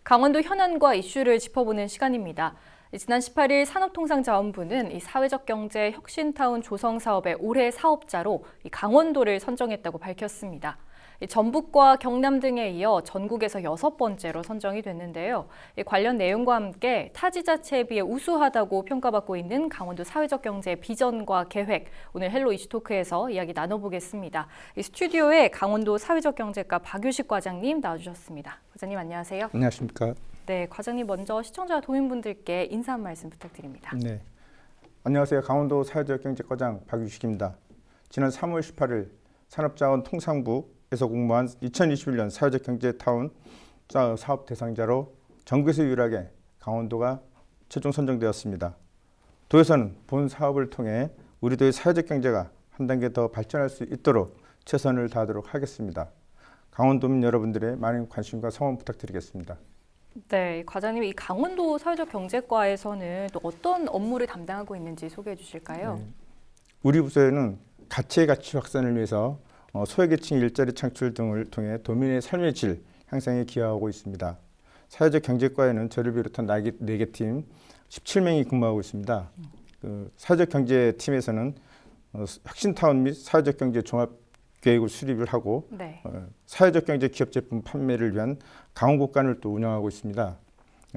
강원도 현안과 이슈를 짚어보는 시간입니다. 지난 18일 산업통상자원부는 이 사회적 경제 혁신타운 조성 사업의 올해 사업자로 강원도를 선정했다고 밝혔습니다. 전북과 경남 등에 이어 전국에서 6번째로 선정이 됐는데요. 관련 내용과 함께 타 지자체에 비해 우수하다고 평가받고 있는 강원도 사회적 경제 비전과 계획, 오늘 헬로 이슈토크에서 이야기 나눠보겠습니다. 스튜디오에 강원도 사회적 경제과 박유식 과장님 나와주셨습니다. 과장님 안녕하세요. 안녕하십니까. 네, 과장님 먼저 시청자 도민분들께 인사 한 말씀 부탁드립니다. 네, 안녕하세요. 강원도 사회적 경제과장 박유식입니다. 지난 3월 18일 산업자원통상부에서 공모한 2021년 사회적 경제타운 사업 대상자로 전국에서 유일하게 강원도가 최종 선정되었습니다. 도에서는 본 사업을 통해 우리 도의 사회적 경제가 한 단계 더 발전할 수 있도록 최선을 다하도록 하겠습니다. 강원도민 여러분들의 많은 관심과 성원 부탁드리겠습니다. 네, 과장님, 이 강원도 사회적 경제과에서는 또 어떤 업무를 담당하고 있는지 소개해 주실까요? 네. 우리 부서에는 가치의 가치 확산을 위해서 소외계층 일자리 창출 등을 통해 도민의 삶의 질 향상에 기여하고 있습니다. 사회적 경제과에는 저를 비롯한 4개 팀 17명이 근무하고 있습니다. 사회적 경제팀에서는 혁신타운 및 사회적 경제 종합 계획을 수립을 하고 네. 사회적 경제 기업 제품 판매를 위한 강원국관을 또 운영하고 있습니다.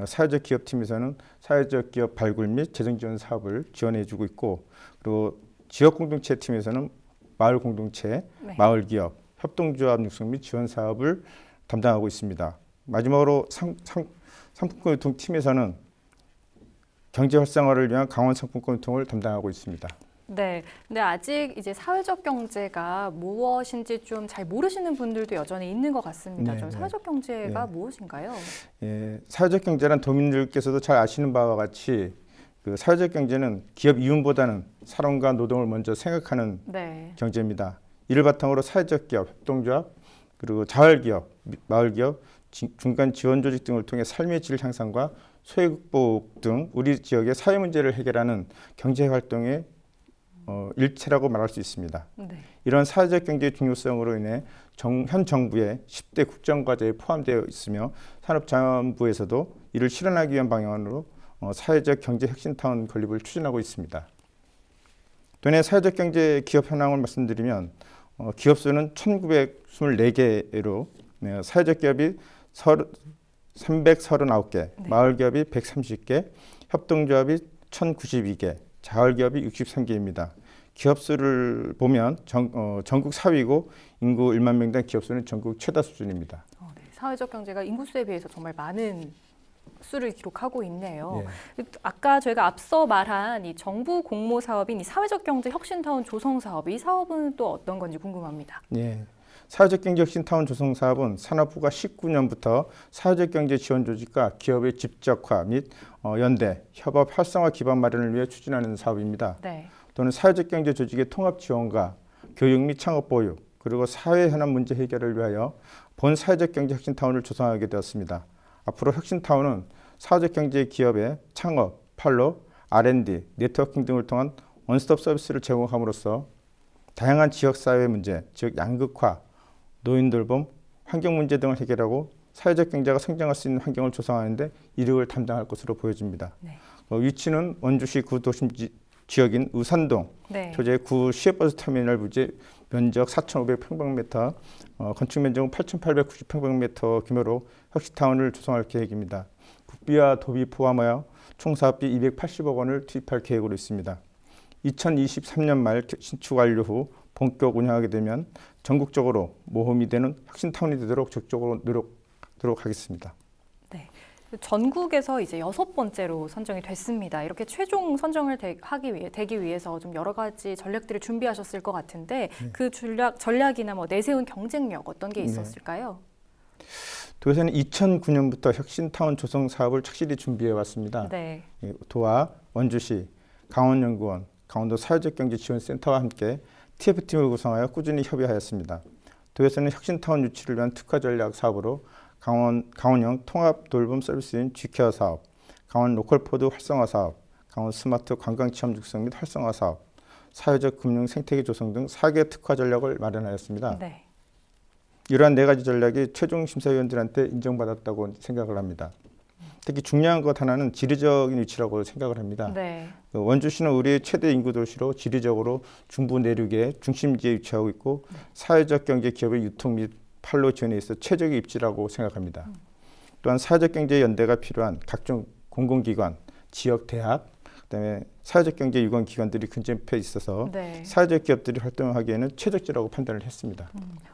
사회적 기업팀에서는 사회적 기업 발굴 및 재정 지원 사업을 지원해주고 있고, 그리고 지역 공동체 팀에서는 마을 공동체, 네. 마을 기업, 협동조합 육성 및 지원 사업을 담당하고 있습니다. 마지막으로 상품권 유통 팀에서는 경제 활성화를 위한 강원 상품권 유통을 담당하고 있습니다. 네, 근데 아직 이제 사회적 경제가 무엇인지 좀 잘 모르시는 분들도 여전히 있는 것 같습니다. 좀 사회적 경제가 무엇인가요? 예, 사회적 경제란 도민들께서도 잘 아시는 바와 같이 사회적 경제는 기업 이윤보다는 사람과 노동을 먼저 생각하는 경제입니다. 이를 바탕으로 사회적 기업, 협동조합, 그리고 자활기업, 마을기업, 중간 지원 조직 등을 통해 삶의 질 향상과 소외 극복 등 우리 지역의 사회 문제를 해결하는 경제 활동의 일체라고 말할 수 있습니다. 네. 이런 사회적 경제의 중요성으로 인해 현 정부의 10대 국정과제에 포함되어 있으며 산업자원부에서도 이를 실현하기 위한 방향으로 사회적 경제 혁신타운 건립을 추진하고 있습니다. 도내 사회적 경제 기업 현황을 말씀드리면 기업 수는 1924개로 사회적 기업이 339개, 마을 기업이 130개, 협동조합이 1092개, 자활기업이 63개입니다. 기업 수를 보면 전국 4위고 인구 1만 명당 기업 수는 전국 최다 수준입니다. 네. 사회적 경제가 인구수에 비해서 정말 많은 수를 기록하고 있네요. 네. 아까 저희가 앞서 말한 이 정부 공모 사업인 이 사회적 경제 혁신타운 조성 사업, 이 사업은 또 어떤 건지 궁금합니다. 네. 사회적 경제 혁신타운 조성 사업은 산업부가 19년부터 사회적 경제 지원 조직과 기업의 집적화 및 연대, 협업 활성화 기반 마련을 위해 추진하는 사업입니다. 네. 또는 사회적 경제 조직의 통합 지원과 교육 및 창업 보육, 그리고 사회 현안 문제 해결을 위하여 본 사회적 경제 혁신타운을 조성하게 되었습니다. 앞으로 혁신타운은 사회적 경제 기업의 창업, 판로, R&D, 네트워킹 등을 통한 원스톱 서비스를 제공함으로써 다양한 지역사회 문제, 즉 양극화, 노인 돌봄, 환경 문제 등을 해결하고 사회적 경제가 성장할 수 있는 환경을 조성하는 데 이력을 담당할 것으로 보여집니다. 네. 위치는 원주시 구도심 지역인 의산동 소재 구 시외버스 터미널 부지 면적 4,500평방미터, 건축 면적은 8,890평방미터 규모로 혁신타운을 조성할 계획입니다. 국비와 도비 포함하여 총 사업비 280억 원을 투입할 계획으로 있습니다. 2023년 말 신축 완료 후 본격 운영하게 되면 전국적으로 모험이 되는 혁신타운이 되도록 적극적으로 노력하도록 하겠습니다. 네, 전국에서 이제 6번째로 선정이 됐습니다. 이렇게 최종 선정을 되기 위해서 좀 여러 가지 전략들을 준비하셨을 것 같은데 그 전략이나 뭐 내세운 경쟁력 어떤 게 있었을까요? 도에서는 2009년부터 혁신타운 조성 사업을 착실히 준비해 왔습니다. 네. 도와 원주시, 강원연구원, 강원도 사회적경제지원센터와 함께 TF팀을 구성하여 꾸준히 협의하였습니다. 도에서는 혁신타운 유치를 위한 특화 전략 사업으로 강원형 통합 돌봄 서비스인 G케어 사업, 강원 로컬푸드 활성화 사업, 강원 스마트 관광체험 육성 및 활성화 사업, 사회적 금융 생태계 조성 등 4개 특화 전략을 마련하였습니다. 네. 이러한 네 가지 전략이 최종 심사위원들한테 인정받았다고 생각을 합니다. 특히 중요한 것 하나는 지리적인 위치라고 생각을 합니다. 네. 원주시는 우리의 최대 인구 도시로 지리적으로 중부 내륙의 중심지에 위치하고 있고 사회적 경제 기업의 유통 및 판로 지원에 있어 최적의 입지라고 생각합니다. 또한 사회적 경제 연대가 필요한 각종 공공기관, 지역 대학, 그다음에 사회적 경제 유관 기관들이 근접해 있어서 네. 사회적 기업들이 활동하기에는 최적지라고 판단을 했습니다.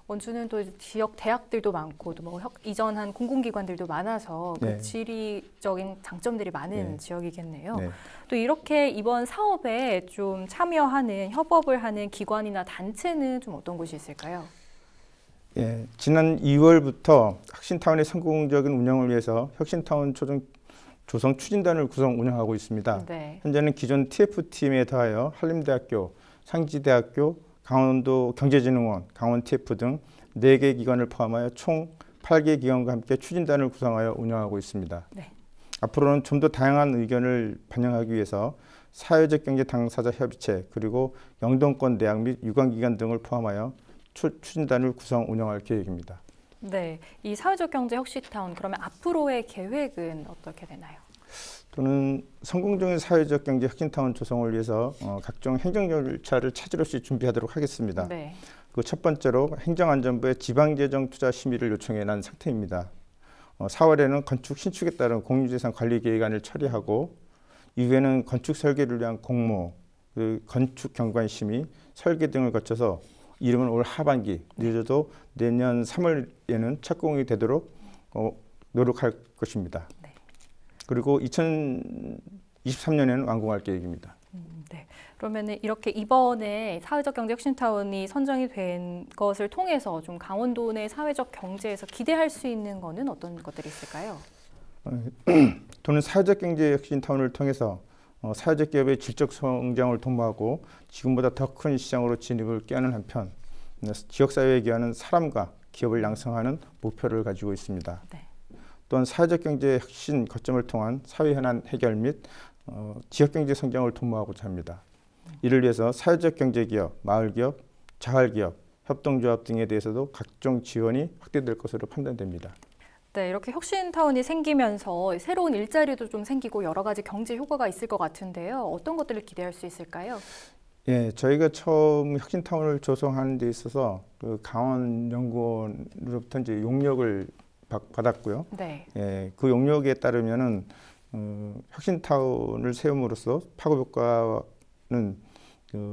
원주는 또 지역 대학들도 많고 또 뭐 이전한 공공기관들도 많아서 그 네. 지리적인 장점들이 많은 네. 지역이겠네요. 네. 또 이렇게 이번 사업에 좀 참여하는 협업을 하는 기관이나 단체는 좀 어떤 곳이 있을까요? 예, 지난 2월부터 혁신타운의 성공적인 운영을 위해서 혁신타운 조성 추진단을 구성 운영하고 있습니다. 네. 현재는 기존 TF팀에 더하여 한림대학교, 상지대학교, 강원도 경제진흥원, 강원 TF 등 4개 기관을 포함하여 총 8개 기관과 함께 추진단을 구성하여 운영하고 있습니다. 네. 앞으로는 좀 더 다양한 의견을 반영하기 위해서 사회적 경제 당사자 협의체 그리고 영동권 대학 및 유관기관 등을 포함하여 추진단을 구성 운영할 계획입니다. 네, 이 사회적 경제 혁신타운 그러면 앞으로의 계획은 어떻게 되나요? 또는 성공적인 사회적 경제 혁신타운 조성을 위해서 각종 행정 절차를 차질없이 준비하도록 하겠습니다. 네. 그 첫 번째로 행정안전부의 지방재정 투자 심의를 요청해 난 상태입니다. 4월에는 건축 신축에 따른 공유재산 관리 계획안을 처리하고 이후에는 건축 설계를 위한 공모, 건축 경관 심의, 설계 등을 거쳐서 이르면 올 하반기, 늦어도 내년 3월에는 착공이 되도록 노력할 것입니다. 네. 그리고 2023년에는 완공할 계획입니다. 네. 그러면은 이렇게 이번에 사회적 경제 혁신타운이 선정이 된 것을 통해서 좀 강원도 내 사회적 경제에서 기대할 수 있는 거는 어떤 것들이 있을까요? 또는 사회적 경제 혁신타운을 통해서 사회적 기업의 질적 성장을 도모하고 지금보다 더 큰 시장으로 진입을 꾀하는 한편 지역사회에 기여하는 사람과 기업을 양성하는 목표를 가지고 있습니다. 네. 또한 사회적 경제 혁신 거점을 통한 사회 현안 해결 및 지역경제 성장을 도모하고자 합니다. 이를 위해서 사회적 경제기업, 마을기업, 자활기업, 협동조합 등에 대해서도 각종 지원이 확대될 것으로 판단됩니다. 네, 이렇게 혁신타운이 생기면서 새로운 일자리도 좀 생기고 여러 가지 경제 효과가 있을 것 같은데요. 어떤 것들을 기대할 수 있을까요? 예, 저희가 처음 혁신타운을 조성하는 데 있어서 그 강원연구원으로부터 이제 용역을 받았고요. 네. 예, 그 용역에 따르면은 혁신타운을 세움으로써 파급 효과는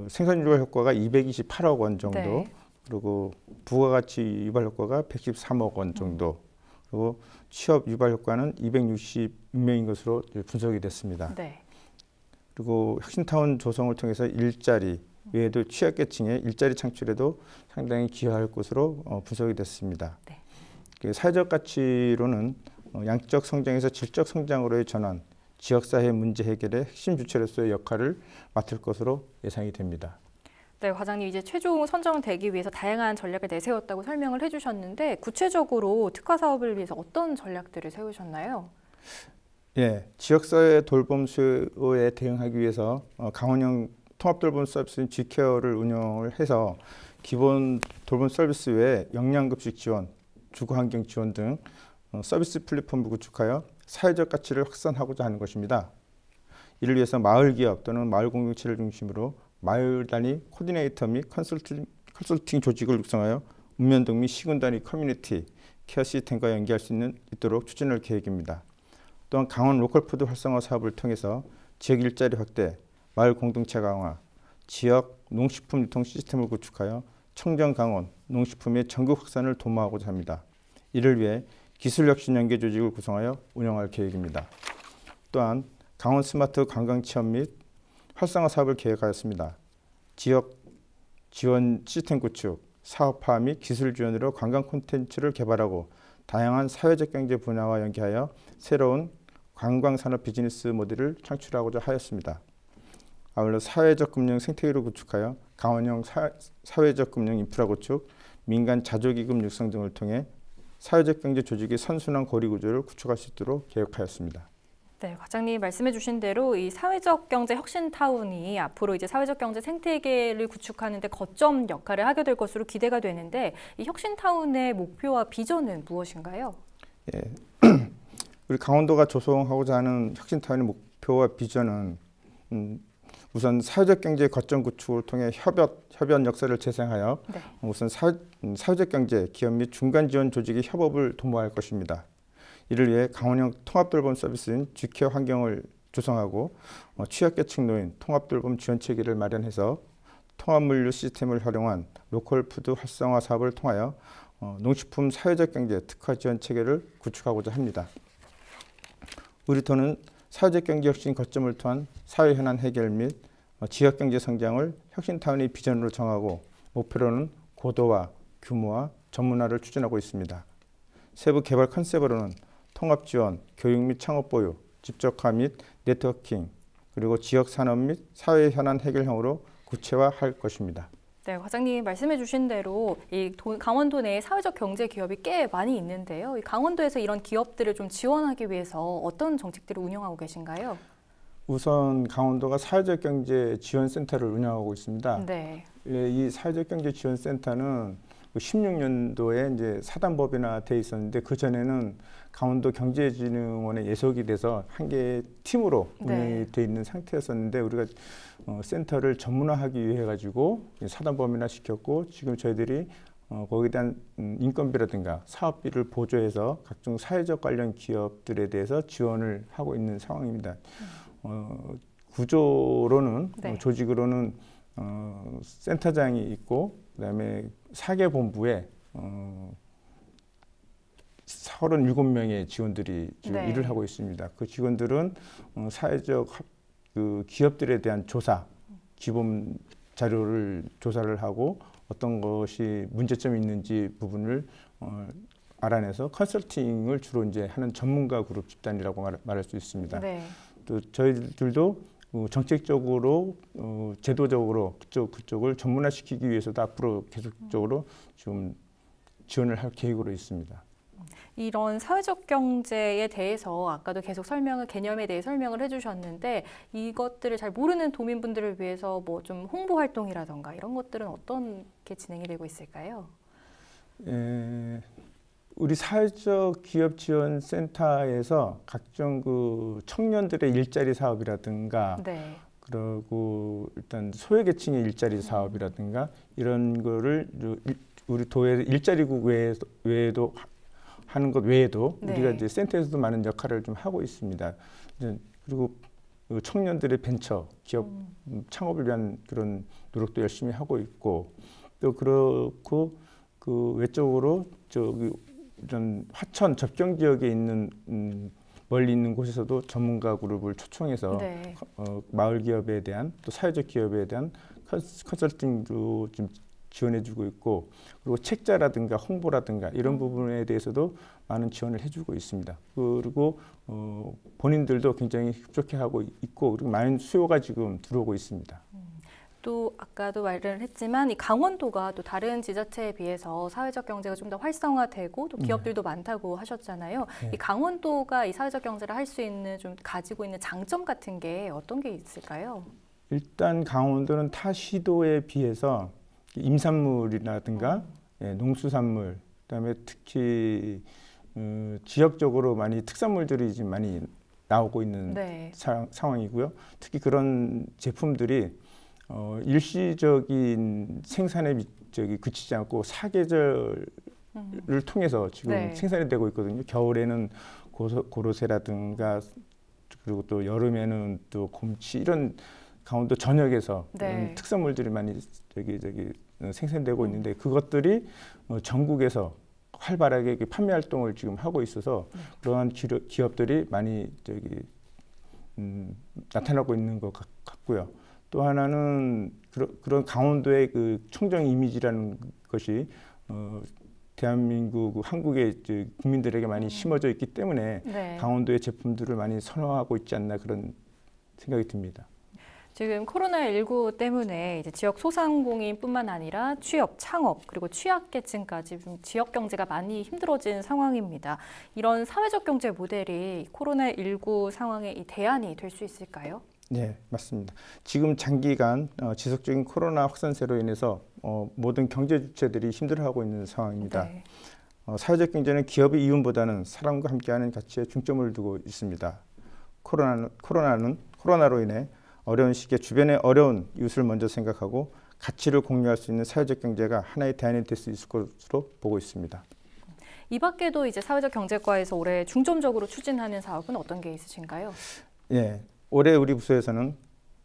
생산 유발 효과가 228억 원 정도, 네. 그리고 부가가치 유발 효과가 113억 원 정도, 그리고 취업 유발 효과는 266명인 것으로 분석이 됐습니다. 네. 그리고 혁신타운 조성을 통해서 일자리 외에도 취약계층의 일자리 창출에도 상당히 기여할 것으로 분석이 됐습니다. 네. 사회적 가치로는 양적 성장에서 질적 성장으로의 전환, 지역사회 문제 해결의 핵심 주체로서의 역할을 맡을 것으로 예상이 됩니다. 네, 과장님 이제 최종 선정되기 위해서 다양한 전략을 내세웠다고 설명을 해주셨는데 구체적으로 특화 사업을 위해서 어떤 전략들을 세우셨나요? 예, 지역사회 돌봄 수요에 대응하기 위해서 강원형 통합돌봄 서비스인 G케어를 운영을 해서 기본 돌봄 서비스 외에 영양급식 지원, 주거환경 지원 등 서비스 플랫폼을 구축하여 사회적 가치를 확산하고자 하는 것입니다. 이를 위해서 마을기업 또는 마을 공동체를 중심으로 마을 단위 코디네이터 및 컨설팅 조직을 육성하여 읍면동 및 시군 단위 커뮤니티 케어 시스템과 연계할 수 있도록 추진할 계획입니다. 또한 강원 로컬푸드 활성화 사업을 통해서 지역 일자리 확대, 마을 공동체 강화, 지역 농식품 유통 시스템을 구축하여 청정 강원 농식품의 전국 확산을 도모하고자 합니다. 이를 위해 기술혁신 연계 조직을 구성하여 운영할 계획입니다. 또한 강원 스마트 관광 체험 및 활성화 사업을 계획하였습니다. 지역 지원 시스템 구축, 사업화 및 기술 지원으로 관광 콘텐츠를 개발하고 다양한 사회적 경제 분야와 연계하여 새로운 관광산업 비즈니스 모델을 창출하고자 하였습니다. 아울러 사회적 금융 생태계를 구축하여 강원형 사회적 금융 인프라 구축, 민간 자조기금 육성 등을 통해 사회적 경제 조직의 선순환 고리 구조를 구축할 수 있도록 계획하였습니다. 네, 과장님 말씀해주신 대로 이 사회적 경제 혁신타운이 앞으로 이제 사회적 경제 생태계를 구축하는 데 거점 역할을 하게 될 것으로 기대가 되는데 이 혁신타운의 목표와 비전은 무엇인가요? 예. 우리 강원도가 조성하고자 하는 혁신타운의 목표와 비전은 우선 사회적 경제 거점 구축을 통해 협연 역사를 재생하여 네. 우선 사회적 경제 기업 및 중간 지원 조직의 협업을 도모할 것입니다. 이를 위해 강원형 통합돌봄 서비스인 G케어 환경을 조성하고 취약계층 노인 통합돌봄 지원 체계를 마련해서 통합물류 시스템을 활용한 로컬 푸드 활성화 사업을 통하여 농식품 사회적 경제 특화 지원 체계를 구축하고자 합니다. 우리 도는 사회적 경제 혁신 거점을 통한 사회 현안 해결 및 지역 경제 성장을 혁신타운의 비전으로 정하고 목표로는 고도화, 규모화, 전문화를 추진하고 있습니다. 세부 개발 컨셉으로는 통합 지원, 교육 및 창업 보유, 집적화 및 네트워킹, 그리고 지역 산업 및 사회 현안 해결형으로 구체화할 것입니다. 네, 과장님 말씀해 주신 대로 이 강원도 내에 사회적 경제 기업이 꽤 많이 있는데요. 이 강원도에서 이런 기업들을 좀 지원하기 위해서 어떤 정책들을 운영하고 계신가요? 우선 강원도가 사회적 경제 지원센터를 운영하고 있습니다. 네. 이 사회적 경제 지원센터는 16년도에 이제 사단법인화 돼 있었는데 그 전에는 강원도 경제진흥원에 예속이 돼서 한 개의 팀으로 운영이 돼 있는 상태였었는데 우리가 센터를 전문화하기 위해 가지고 사단법인화 시켰고 지금 저희들이 거기에 대한 인건비라든가 사업비를 보조해서 각종 사회적 관련 기업들에 대해서 지원을 하고 있는 상황입니다. 구조로는 조직으로는 센터장이 있고 그다음에 사계본부에 37명의 직원들이 지금 일을 하고 있습니다. 그 직원들은 사회적 그 기업들에 대한 조사, 기본 자료를 조사를 하고 어떤 것이 문제점이 있는지 부분을 알아내서 컨설팅을 주로 이제 하는 전문가 그룹 집단이라고 말할 수 있습니다. 네. 또 저희들도 정책적으로 제도적으로 그쪽을 전문화시키기 위해서도 앞으로 계속적으로 좀 지원을 할 계획으로 있습니다. 이런 사회적 경제에 대해서 아까도 계속 개념에 대해 설명을 해주셨는데 이것들을 잘 모르는 도민분들을 위해서 뭐 좀 홍보 활동이라던가 이런 것들은 어떻게 진행이 되고 있을까요? 우리 사회적 기업 지원 센터에서 각종 그 청년들의 일자리 사업이라든가 그리고 일단 소외계층의 일자리 사업이라든가 이런 거를 우리 도의 일자리국 외에도 하는 것 외에도 우리가 이제 센터에서도 많은 역할을 좀 하고 있습니다. 그리고 청년들의 벤처 기업 창업을 위한 그런 노력도 열심히 하고 있고 또 그렇고 그 외적으로 저기 이런 화천 접경 지역에 있는 멀리 있는 곳에서도 전문가 그룹을 초청해서 마을 기업에 대한 또 사회적 기업에 대한 컨설팅도 좀 지원해주고 있고 그리고 책자라든가 홍보라든가 이런 부분에 대해서도 많은 지원을 해주고 있습니다. 그리고 본인들도 굉장히 흡족해하고 있고 그리고 많은 수요가 지금 들어오고 있습니다. 또 아까도 말을 했지만 이 강원도가 또 다른 지자체에 비해서 사회적 경제가 좀 더 활성화되고 또 기업들도 많다고 하셨잖아요. 이 강원도가 이 사회적 경제를 할 수 있는 좀 가지고 있는 장점 같은 게 어떤 게 있을까요? 일단 강원도는 타 시도에 비해서 임산물이라든가 농수산물 그다음에 특히 지역적으로 많이 특산물들이 지금 많이 나오고 있는 상황이고요. 특히 그런 제품들이 일시적인 생산에 그치지 않고 사계절을 통해서 지금 생산이 되고 있거든요. 겨울에는 고로쇠라든가 그리고 또 여름에는 또 곰치 이런 강원도 전역에서 특산물들이 많이 생산되고 있는데 그것들이 전국에서 활발하게 판매 활동을 지금 하고 있어서 그러한 기업들이 많이 나타나고 있는 것 같고요. 또 하나는 그런 강원도의 그 청정 이미지라는 것이 대한민국, 한국의 국민들에게 많이 심어져 있기 때문에 강원도의 제품들을 많이 선호하고 있지 않나 그런 생각이 듭니다. 지금 코로나19 때문에 이제 지역 소상공인뿐만 아니라 취업, 창업, 그리고 취약계층까지 좀 지역 경제가 많이 힘들어진 상황입니다. 이런 사회적 경제 모델이 코로나19 상황의 이 대안이 될 수 있을까요? 네, 맞습니다. 지금 장기간 지속적인 코로나 확산세로 인해서 모든 경제 주체들이 힘들어하고 있는 상황입니다. 네. 사회적 경제는 기업의 이윤보다는 사람과 함께하는 가치에 중점을 두고 있습니다. 코로나로 인해 어려운 시기에 주변의 어려운 이웃을 먼저 생각하고 가치를 공유할 수 있는 사회적 경제가 하나의 대안이 될 수 있을 것으로 보고 있습니다. 이 밖에도 이제 사회적 경제과에서 올해 중점적으로 추진하는 사업은 어떤 게 있으신가요? 예, 올해 우리 부서에서는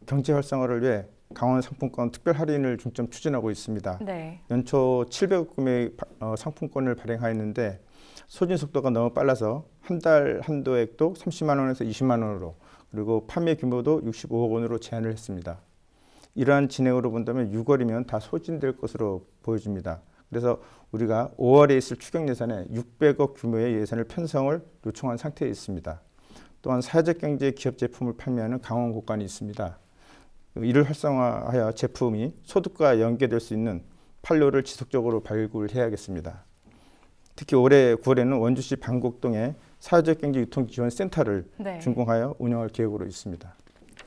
경제 활성화를 위해 강원 상품권 특별 할인을 중점 추진하고 있습니다. 네. 연초 700억 금액의 상품권을 발행하였는데 소진 속도가 너무 빨라서 한 달 한도액도 30만 원에서 20만 원으로 그리고 판매 규모도 65억 원으로 제한을 했습니다. 이러한 진행으로 본다면 6월이면 다 소진될 것으로 보여집니다. 그래서 우리가 5월에 있을 추경 예산에 600억 규모의 예산을 편성을 요청한 상태에 있습니다. 또한 사회적 경제 기업 제품을 판매하는 강원 곳간이 있습니다. 이를 활성화하여 제품이 소득과 연계될 수 있는 판로를 지속적으로 발굴해야겠습니다. 특히 올해 9월에는 원주시 방곡동에 사회적 경제 유통 지원 센터를 네. 준공하여 운영할 계획으로 있습니다.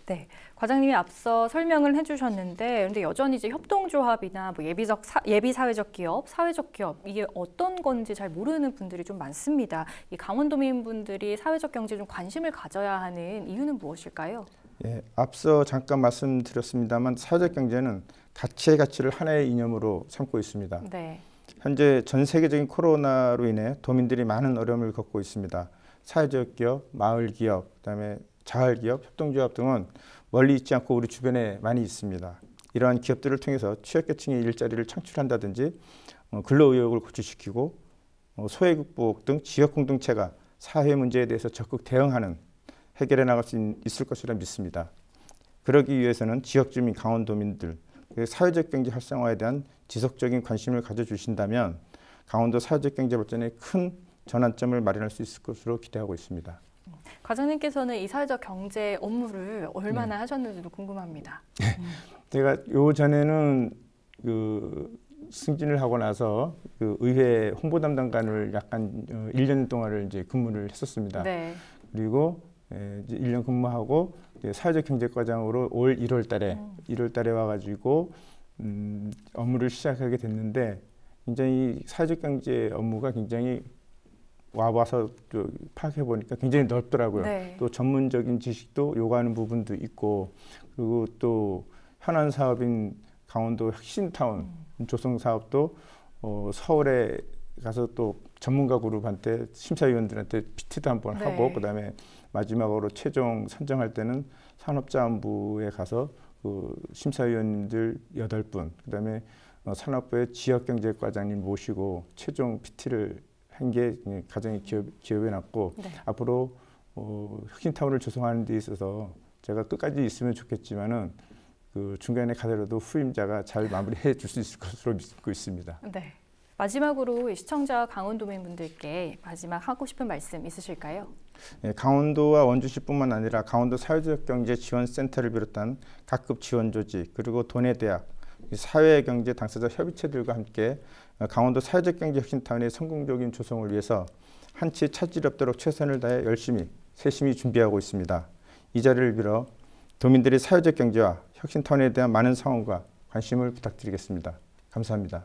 네, 과장님이 앞서 설명을 해주셨는데, 그런데 여전히 이제 협동조합이나 뭐 예비 사회적 기업, 사회적 기업 이게 어떤 건지 잘 모르는 분들이 좀 많습니다. 이 강원도민 분들이 사회적 경제에 좀 관심을 가져야 하는 이유는 무엇일까요? 예, 앞서 잠깐 말씀드렸습니다만 사회적 경제는 가치의 가치를 하나의 이념으로 삼고 있습니다. 네. 현재 전 세계적인 코로나로 인해 도민들이 많은 어려움을 겪고 있습니다. 사회적 기업, 마을 기업, 그다음에 자활 기업, 협동조합 등은 멀리 있지 않고 우리 주변에 많이 있습니다. 이러한 기업들을 통해서 취약계층의 일자리를 창출한다든지 근로의욕을 고취시키고 소외 극복 등 지역 공동체가 사회 문제에 대해서 적극 대응하는 해결해 나갈 수 있을 것이라 믿습니다. 그러기 위해서는 지역 주민 강원도민들 사회적 경제 활성화에 대한 지속적인 관심을 가져주신다면 강원도 사회적 경제 발전에 큰 전환점을 마련할 수 있을 것으로 기대하고 있습니다. 과장님께서는 이 사회적 경제 업무를 얼마나 하셨는지도 궁금합니다. 제가 요 전에는 승진을 하고 나서 의회 홍보 담당관을 약간 1년 동안을 이제 근무를 했었습니다. 네. 그리고 이제 1년 근무하고 사회적 경제과장으로 올 1월 달에 와가지고 업무를 시작하게 됐는데 굉장히 사회적 경제 업무가 굉장히 와서 파악해 보니까 굉장히 넓더라고요. 네. 또 전문적인 지식도 요구하는 부분도 있고 그리고 또 현안 사업인 강원도 혁신타운 조성 사업도 서울에 가서 또 전문가 그룹한테 심사위원들한테 PT도 한번 네. 하고 그다음에 마지막으로 최종 선정할 때는 산업자원부에 가서 그 심사위원님들 8분 그다음에 산업부의 지역경제과장님 모시고 최종 PT를 한 게 가장 기업에 남고 네. 앞으로 혁신타운을 조성하는 데 있어서 제가 끝까지 있으면 좋겠지만은 그 중간에 가더라도 후임자가 잘 마무리해 줄 수 있을 것으로 믿고 있습니다. 네. 마지막으로 시청자 강원도민분들께 마지막 하고 싶은 말씀 있으실까요? 네, 강원도와 원주시뿐만 아니라 강원도 사회적경제지원센터를 비롯한 각급 지원 조직 그리고 도내대학 사회경제 당사자 협의체들과 함께 강원도 사회적경제 혁신타운의 성공적인 조성을 위해서 한치 차질 없도록 최선을 다해 열심히 세심히 준비하고 있습니다. 이 자리를 빌어 도민들의 사회적 경제와 혁신타운에 대한 많은 사원과 관심을 부탁드리겠습니다. 감사합니다.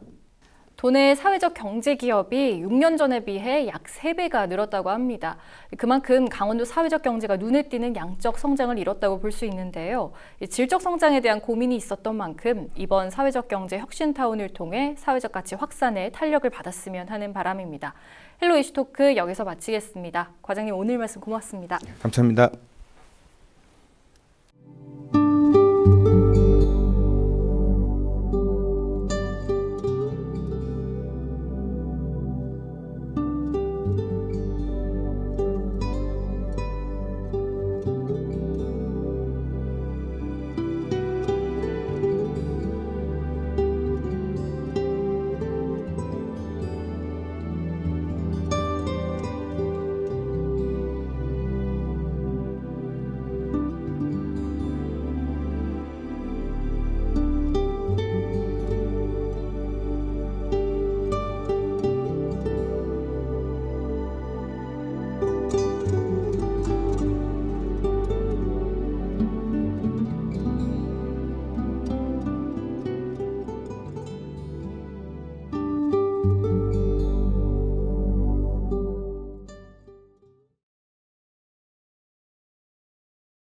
도내 사회적 경제 기업이 6년 전에 비해 약 3배가 늘었다고 합니다. 그만큼 강원도 사회적 경제가 눈에 띄는 양적 성장을 이뤘다고 볼 수 있는데요. 질적 성장에 대한 고민이 있었던 만큼 이번 사회적 경제 혁신타운을 통해 사회적 가치 확산에 탄력을 받았으면 하는 바람입니다. 헬로 이슈토크 여기서 마치겠습니다. 과장님 오늘 말씀 고맙습니다. 감사합니다.